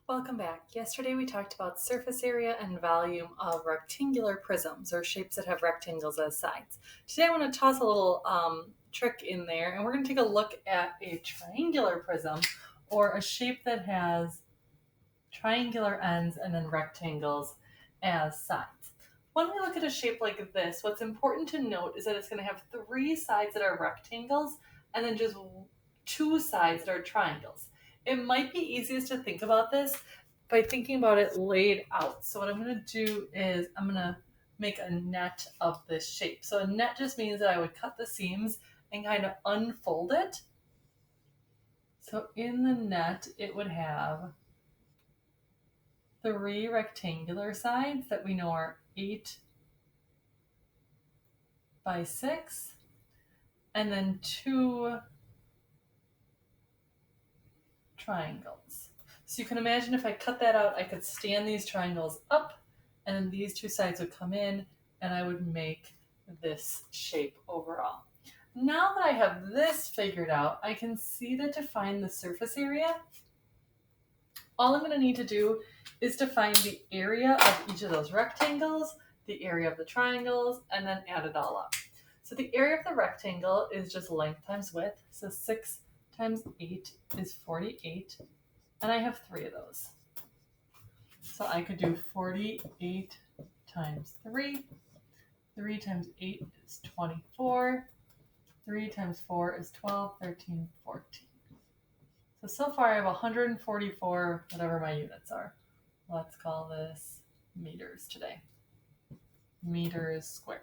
Welcome back. Yesterday we talked about surface area and volume of rectangular prisms or shapes that have rectangles as sides. Today I want to toss a little trick in there, and we're going to take a look at a triangular prism or a shape that has triangular ends and then rectangles as sides. When we look at a shape like this, what's important to note is that it's going to have three sides that are rectangles and then just two sides that are triangles. It might be easiest to think about this by thinking about it laid out. So what I'm going to do is I'm going to make a net of this shape. So a net just means that I would cut the seams and kind of unfold it. So in the net, it would have three rectangular sides that we know are 8 by 6, and then two triangles. So you can imagine if I cut that out, I could stand these triangles up, and then these two sides would come in, and I would make this shape overall. Now that I have this figured out, I can see that to find the surface area, all I'm going to need to do is to find the area of each of those rectangles, the area of the triangles, and then add it all up. So the area of the rectangle is just length times width. So 6 times 8 is 48, and I have three of those. So I could do 48 times 3. 3 times 8 is 24. 3 times 4 is 12, 13, 14. So far I have 144, whatever my units are. Let's call this meters today. Meters squared.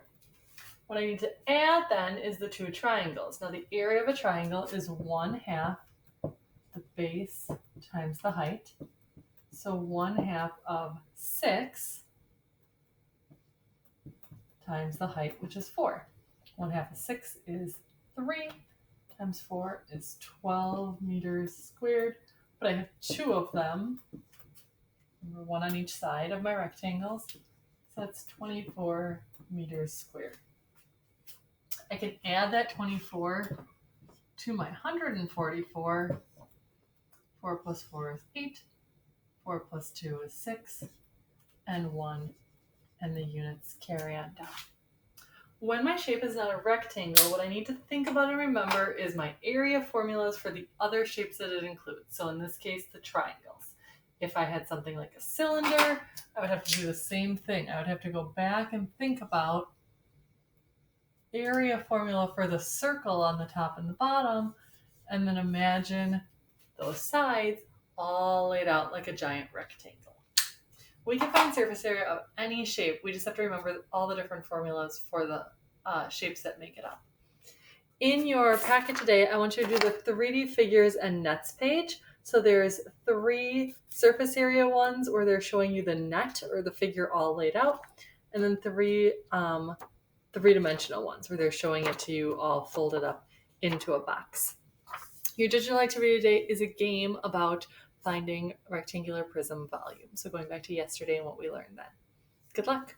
What I need to add then is the two triangles. Now the area of a triangle is 1/2 the base times the height. So 1/2 of 6 times the height, which is 4. 1/2 of 6 is 3. Times 4 is 12 meters squared, but I have two of them, one on each side of my rectangles, so that's 24 meters squared. I can add that 24 to my 144. 4 plus 4 is 8, 4 plus 2 is 6, and 1, and the units carry on down. When my shape is not a rectangle, what I need to think about and remember is my area formulas for the other shapes that it includes. So in this case, the triangles. If I had something like a cylinder, I would have to do the same thing. I would have to go back and think about area formula for the circle on the top and the bottom, and then imagine those sides all laid out like a giant rectangle. We can find surface area of any shape. We just have to remember all the different formulas for the shapes that make it up. In your packet today, I want you to do the 3D figures and nets page. So there's 3 surface area ones where they're showing you the net or the figure all laid out, and then 3 three-dimensional ones where they're showing it to you all folded up into a box. Your digital activity today is a game about finding rectangular prism volume. So going back to yesterday and what we learned then. Good luck.